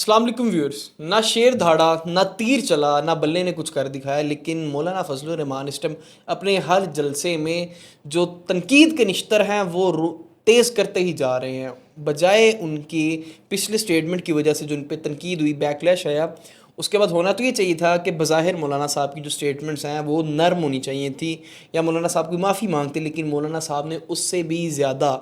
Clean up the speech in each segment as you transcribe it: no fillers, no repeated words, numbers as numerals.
السلام علیکم ویورز. نہ شیر دھاڑا نہ تیر چلا نہ بلے نے کچھ کر دکھایا، لیکن مولانا فضل الرحمان اس ٹائم اپنے ہر جلسے میں جو تنقید کے نشتر ہیں وہ تیز کرتے ہی جا رہے ہیں، بجائے ان کی پچھلے سٹیٹمنٹ کی وجہ سے جو ان پہ تنقید ہوئی، بیک لیش آیا. اس کے بعد ہونا تو یہ چاہیے تھا کہ بظاہر مولانا صاحب کی جو سٹیٹمنٹس ہیں وہ نرم ہونی چاہیے تھی یا مولانا صاحب کی معافی مانگتے، لیکن مولانا صاحب نے اس سے بھی زیادہ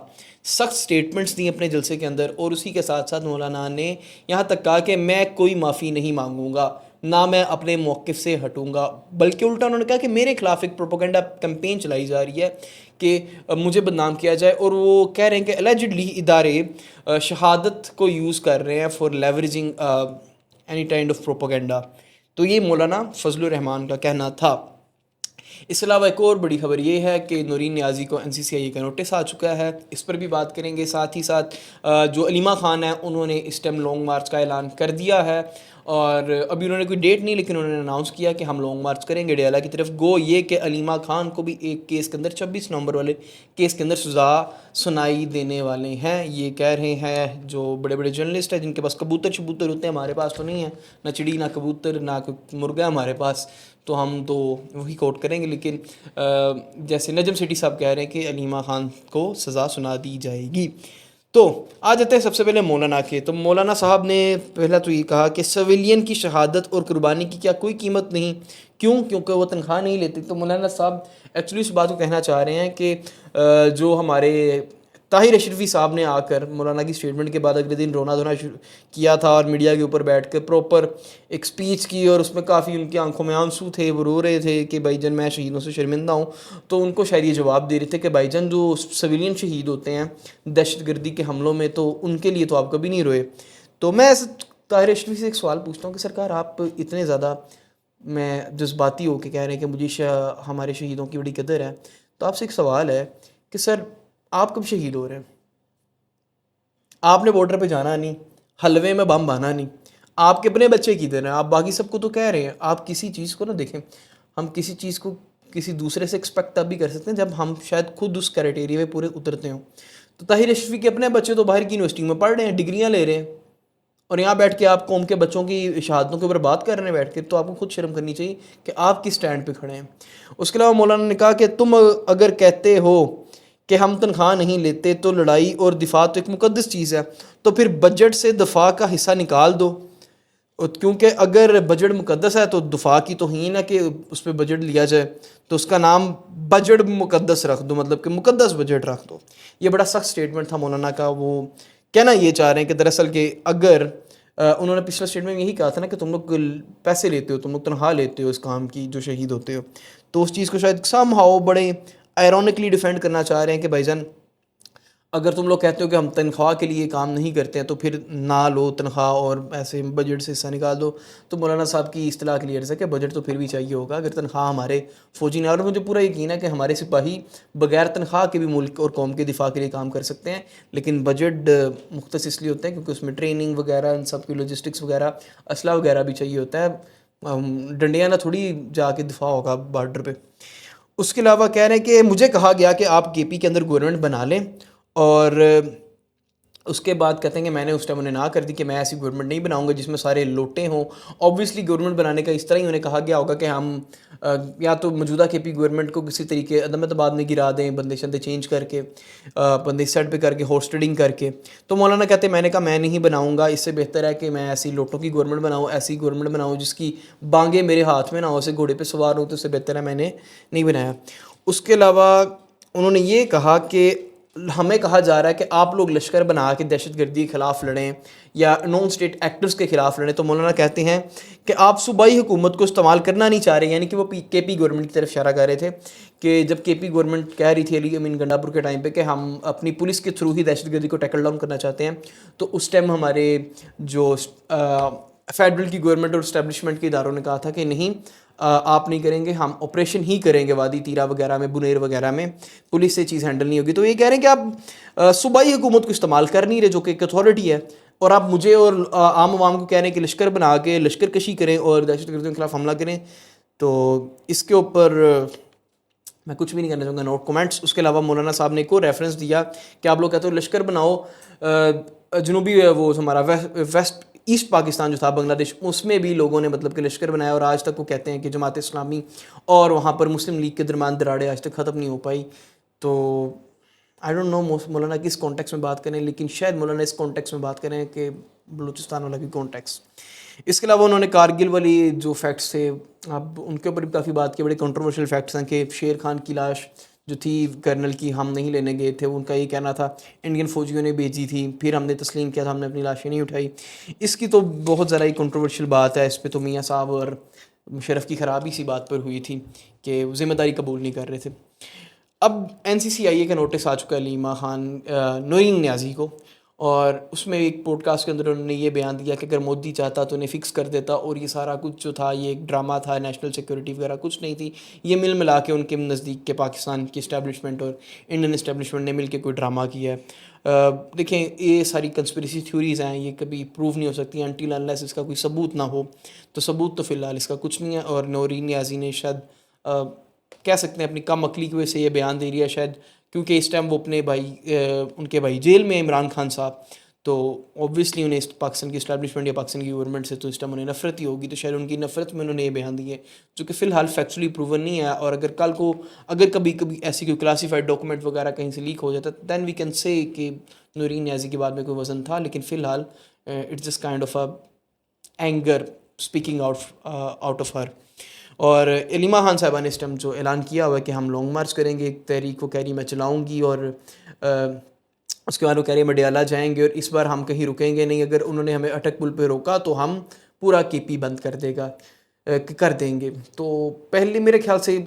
سخت سٹیٹمنٹس دی اپنے جلسے کے اندر. اور اسی کے ساتھ ساتھ مولانا نے یہاں تک کہا کہ میں کوئی معافی نہیں مانگوں گا، نہ میں اپنے موقف سے ہٹوں گا، بلکہ الٹا انہوں نے کہا کہ میرے خلاف ایک پروپیگنڈا کمپین چلائی جا رہی ہے کہ مجھے بدنام کیا جائے. اور وہ کہہ رہے ہیں کہ اللیجڈلی ادارے شہادت کو یوز کر رہے ہیں for leveraging any kind of propaganda. تو یہ مولانا فضل الرحمان کا کہنا تھا. اس کے علاوہ ایک اور بڑی خبر یہ ہے کہ نورین نیازی کو NCCI کا نوٹس آ چکا ہے، اس پر بھی بات کریں گے. ساتھ ہی ساتھ جو علیمہ خان ہیں انہوں نے اس ٹائم لانگ مارچ کا اعلان کر دیا ہے، اور ابھی انہوں نے کوئی ڈیٹ نہیں، لیکن انہوں نے اناؤنس کیا کہ ہم لانگ مارچ کریں گے ڈیالہ کی طرف. گو یہ کہ علیمہ خان کو بھی ایک کیس کے اندر 26 نومبر والے کیس کے اندر سزا سنائی دینے والے ہیں. یہ کہہ رہے ہیں جو بڑے بڑے جرنلسٹ ہیں جن کے پاس کبوتر شبوتر ہوتے ہیں، ہمارے پاس تو نہیں ہے، نہ چڑی نہ کبوتر نہ کوئی مرغا ہمارے پاس، تو ہم تو وہی کوٹ کریں گے. لیکن جیسے نجم سیٹھی صاحب کہہ رہے ہیں کہ علیمہ خان کو سزا سنا دی جائے گی. تو آ جاتے ہیں سب سے پہلے مولانا کے. تو مولانا صاحب نے پہلا تو یہ کہا کہ سویلین کی شہادت اور قربانی کی کیا کوئی قیمت نہیں؟ کیوں؟ کیونکہ وہ تنخواہ نہیں لیتے. تو مولانا صاحب ایکچولی اس بات کو کہنا چاہ رہے ہیں کہ جو ہمارے طاہر اشرفی صاحب نے آ کر مولانا کی اسٹیٹمنٹ کے بعد اگلے دن رونا دھونا شروع کیا تھا اور میڈیا کے اوپر بیٹھ کے پراپر ایک سپیچ کی، اور اس میں کافی ان کی آنکھوں میں آنسو تھے، وہ رو رہے تھے کہ بھائی جان میں شہیدوں سے شرمندہ ہوں. تو ان کو شاید یہ جواب دے رہے تھے کہ بھائی جان جو سویلین شہید ہوتے ہیں دہشت گردی کے حملوں میں، تو ان کے لیے تو آپ کبھی نہیں روئے. تو میں ایسے طاہر اشرفی سے ایک سوال پوچھتا ہوں کہ سرکار آپ اتنے زیادہ میں جذباتی ہو کے کہہ رہے ہیں کہ مجھے ہمارے شہیدوں کی بڑی قدر ہے، تو آپ سے ایک سوال ہے کہ سر آپ کب شہید ہو رہے ہیں؟ آپ نے بارڈر پہ جانا نہیں، حلوے میں بم بانا نہیں، آپ کے اپنے بچے کی دے رہے ہیں، آپ باقی سب کو تو کہہ رہے ہیں. آپ کسی چیز کو نہ دیکھیں، ہم کسی چیز کو کسی دوسرے سے ایکسپیکٹ تب بھی کر سکتے ہیں جب ہم شاید خود اس کرائٹیریا میں پورے اترتے ہوں. تو طاہر اشرفی کے اپنے بچے تو باہر کی یونیورسٹی میں پڑھ رہے ہیں، ڈگریاں لے رہے ہیں، اور یہاں بیٹھ کے آپ قوم کے بچوں کی شہادتوں کے اوپر بات کر رہے ہیں بیٹھ کے. تو آپ کو خود شرم کرنی چاہیے کہ آپ کس سٹینڈ پہ کھڑے ہیں. اس کے علاوہ مولانا نے کہا کہ تم اگر کہتے ہو کہ ہم تنخواہ نہیں لیتے تو لڑائی اور دفاع تو ایک مقدس چیز ہے، تو پھر بجٹ سے دفاع کا حصہ نکال دو، کیونکہ اگر بجٹ مقدس ہے تو دفاع کی توہین ہے کہ اس پہ بجٹ لیا جائے. تو اس کا نام بجٹ مقدس رکھ دو، مطلب کہ مقدس بجٹ رکھ دو. یہ بڑا سخت سٹیٹمنٹ تھا مولانا کا. وہ کہنا یہ چاہ رہے ہیں کہ دراصل کہ اگر انہوں نے پچھلا سٹیٹمنٹ میں یہی کہا تھا نا کہ تم لوگ پیسے لیتے ہو، تم لوگ تنخواہ لیتے ہو اس کام کی جو شہید ہوتے ہو، تو اس چیز کو شاید سم ہاؤ بڑے آئرونکلی ڈیفینڈ کرنا چاہ رہے ہیں کہ بھائی جان اگر تم لوگ کہتے ہو کہ ہم تنخواہ کے لیے کام نہیں کرتے ہیں تو پھر نہ لو تنخواہ اور ایسے بجٹ سے حصہ نکال دو. تو مولانا صاحب کی اصطلاح کلیئر ہے کہ بجٹ تو پھر بھی چاہیے ہوگا اگر تنخواہ ہمارے فوجی نے. اور مجھے پورا یقین ہے کہ ہمارے سپاہی بغیر تنخواہ کے بھی ملک اور قوم کے دفاع کے لیے کام کر سکتے ہیں، لیکن بجٹ مختص اس لیے ہوتا ہے کیونکہ اس میں ٹریننگ وغیرہ ان سب کی لاجسٹکس وغیرہ اسلحہ وغیرہ بھی چاہیے ہوتا ہے. ڈنڈیاں نہ تھوڑی جا کے دفاع ہوگا بارڈر پہ. اس کے علاوہ کہہ رہے ہیں کہ مجھے کہا گیا کہ آپ کے پی کے اندر گورنمنٹ بنا لیں، اور اس کے بعد کہتے ہیں کہ میں نے اس ٹائم انہیں نہ کر دی کہ میں ایسی گورنمنٹ نہیں بناؤں گا جس میں سارے لوٹے ہوں. اوبویسلی گورنمنٹ بنانے کا اس طرح ہی انہیں کہا گیا ہوگا کہ ہم یا تو موجودہ کے پی گورنمنٹ کو کسی طریقے عدم اعتماد میں گرا دیں، بندے شندے چینج کر کے، بندے سیٹ پہ کر کے، ہارس ٹریڈنگ کر کے. تو مولانا کہتے ہیں میں نے کہا میں نہیں بناؤں گا، اس سے بہتر ہے کہ میں ایسی لوٹوں کی گورنمنٹ بناؤں، ایسی گورنمنٹ بناؤں جس کی بانگیں میرے ہاتھ میں نہ ہو، اسے گھوڑے پہ سوار ہوں، تو اس سے بہتر ہے میں نے نہیں بنایا. اس کے علاوہ انہوں نے یہ کہا کہ ہمیں کہا جا رہا ہے کہ آپ لوگ لشکر بنا کے دہشت گردی کے خلاف لڑیں یا نان اسٹیٹ ایکٹرز کے خلاف لڑیں. تو مولانا کہتے ہیں کہ آپ صوبائی حکومت کو استعمال کرنا نہیں چاہ رہے، یعنی کہ وہ کے پی گورنمنٹ کی طرف اشارہ کر رہے تھے کہ جب کے پی گورنمنٹ کہہ رہی تھی علی امین گنڈا پور کے ٹائم پہ کہ ہم اپنی پولیس کے تھرو ہی دہشت گردی کو ٹیکل ڈاؤن کرنا چاہتے ہیں، تو اس ٹائم ہمارے جو فیڈرل کی گورنمنٹ اور اسٹیبلشمنٹ کے اداروں نے کہا تھا کہ نہیں آپ نہیں کریں گے، ہم آپریشن ہی کریں گے وادی تیرا وغیرہ میں، بنیر وغیرہ میں، پولیس سے چیز ہینڈل نہیں ہوگی. تو یہ کہہ رہے ہیں کہ آپ صوبائی حکومت کو استعمال کر نہیں رہے جو کہ ایک اتھارٹی ہے، اور آپ مجھے اور عام عوام کو کہہ رہے ہیں کہ لشکر بنا کے لشکر کشی کریں اور دہشت گردیوں کے خلاف حملہ کریں. تو اس کے اوپر میں کچھ بھی نہیں کرنا چاہوں گا، نوٹ کومنٹس. اس کے علاوہ مولانا صاحب نے ایک اور ریفرنس دیا کہ آپ لوگ کہتے ہو لشکر بناؤ جنوبی وہ ہمارا ویسٹ ایسٹ پاکستان جو تھا بنگلہ دیش، اس میں بھی لوگوں نے مطلب کہ لشکر بنایا، اور آج تک وہ کہتے ہیں کہ جماعت اسلامی اور وہاں پر مسلم لیگ کے درمیان دراڑیں آج تک ختم نہیں ہو پائی. تو آئی ڈونٹ نو مولانا کس کانٹیکس میں بات کریں، لیکن شاید مولانا اس کانٹیکس میں بات کریں کہ بلوچستان والا بھی کانٹیکس. اس کے علاوہ انہوں نے کارگل والی جو فیکٹس تھے، اب ان کے اوپر بھی کافی بات کی. بڑے کنٹروورشل فیکٹس ہیں کہ شیر خان کی لاش جو تھی کرنل کی ہم نہیں لینے گئے تھے، ان کا یہ کہنا تھا انڈین فوجیوں نے بھیجی تھی، پھر ہم نے تسلیم کیا تھا، ہم نے اپنی لاشیں نہیں اٹھائی. اس کی تو بہت ذرا ہی کنٹروورشل بات ہے. اس پہ تو میاں صاحب اور مشرف کی خرابی سی بات پر ہوئی تھی کہ ذمہ داری قبول نہیں کر رہے تھے. اب NCCIA کا نوٹس آ چکا ہے علیمہ خان نورین نیازی کو، اور اس میں ایک پوڈ کاسٹ کے اندر انہوں نے یہ بیان دیا کہ اگر مودی چاہتا تو انہیں فکس کر دیتا، اور یہ سارا کچھ جو تھا یہ ایک ڈرامہ تھا، نیشنل سیکورٹی وغیرہ کچھ نہیں تھی، یہ مل ملا کے ان کے نزدیک کے پاکستان کی اسٹیبلشمنٹ اور انڈین اسٹیبلشمنٹ نے مل کے کوئی ڈرامہ کیا ہے. دیکھیں یہ ساری کنسپریسی تھیوریز ہیں، یہ کبھی پروو نہیں ہو سکتی انٹل انلیس اس کا کوئی ثبوت نہ ہو. تو ثبوت تو فی الحال اس کا کچھ نہیں ہے، اور نورین نیازی نے شاید کہہ سکتے ہیں اپنی کم عقلی کی وجہ سے یہ بیان دے رہی ہے شاید، کیونکہ اس ٹائم وہ اپنے ان کے بھائی جیل میں عمران خان صاحب، تو اوبویسلی انہیں پاکستان کی اسٹیبلشمنٹ یا پاکستان کی گورنمنٹ سے تو اس ٹائم انہیں نفرت ہی ہوگی. تو شاید ان کی نفرت میں انہوں نے یہ بیان دی ہے جو کہ فی الحال فیکچولی پروون نہیں ہے. اور اگر کل کو اگر کبھی ایسی کوئی کلاسیفائڈ ڈاکومنٹ وغیرہ کہیں سے لیک ہو جاتا دین وی کین سے کہ نورین نیازی کے بعد میں کوئی وزن تھا، لیکن فی الحال it's just kind of anger speaking out of her. اور علیمہ خان صاحبہ نے اس ٹائم جو اعلان کیا ہوا ہے کہ ہم لانگ مارچ کریں گے، ایک تحریک کو کہہ رہی میں چلاؤں گی، اور اس کے بعد وہ کہہ رہے ہیں مڈیالہ جائیں گے، اور اس بار ہم کہیں رکیں گے نہیں. اگر انہوں نے ہمیں اٹک پل پہ روکا تو ہم پورا KP بند کر دیں گے. تو پہلے میرے خیال سے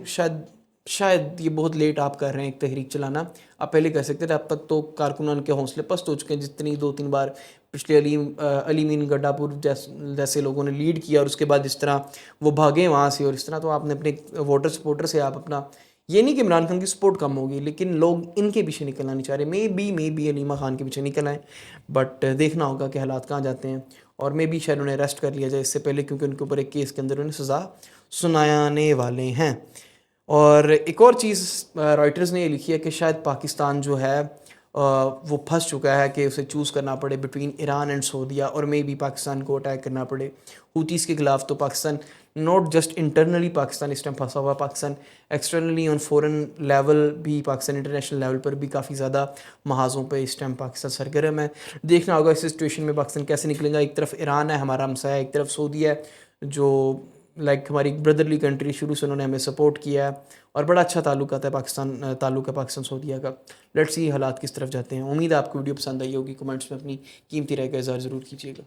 شاید یہ بہت لیٹ آپ کر رہے ہیں ایک تحریک چلانا، آپ پہلے کر سکتے تھے. اب تک تو کارکنان کے حوصلے پست ہو چکے ہیں، جتنی 2-3 بار پچھلے علی مین گڈا پور جیسے لوگوں نے لیڈ کیا، اور اس کے بعد اس طرح وہ بھاگے وہاں سے، اور اس طرح تو آپ نے اپنے ووٹر سپورٹر سے آپ اپنا، یہ نہیں کہ عمران خان کی سپورٹ کم ہوگی، لیکن لوگ ان کے پیچھے نکلنا نہیں چاہ رہے. مے بی علیمہ خان کے پیچھے نکل آئیں، بٹ دیکھنا ہوگا کہ حالات کہاں جاتے ہیں. اور مے بی شاید انہیں اریسٹ کر لیا جائے اس سے پہلے، کیونکہ ان کے اوپر ایک کیس کے اندر انہیں سزا سنانے والے ہیں. اور ایک اور چیز رائٹرز نے یہ لکھی ہے کہ شاید پاکستان جو ہے وہ پھنس چکا ہے کہ اسے چوز کرنا پڑے بٹوین ایران اینڈ سعودیہ، اور مے بی پاکستان کو اٹیک کرنا پڑے ہوتیز کے خلاف. تو Pakistan not just internally Pakistan اس ٹائم پھنسا ہوا، Pakistan externally on foreign level بھی، پاکستان انٹرنیشنل لیول پر بھی کافی زیادہ محاذوں پہ اس ٹائم پاکستان سرگرم ہے. دیکھنا ہوگا اس سچویشن میں پاکستان کیسے نکلے گا. ایک طرف ایران ہے ہمارا ہمسایہ، ایک طرف سعودیہ ہے جو لائک ہماری بردرلی کنٹری، شروع سے انہوں نے ہمیں سپورٹ کیا ہے، اور بڑا اچھا تعلق ہے پاکستان سعودیہ کا. لیٹس سی حالات کس طرف جاتے ہیں. امید ہے آپ کو ویڈیو پسند آئی ہوگی. کمنٹس میں اپنی قیمتی رائے کا اظہار ضرور کیجیے گا.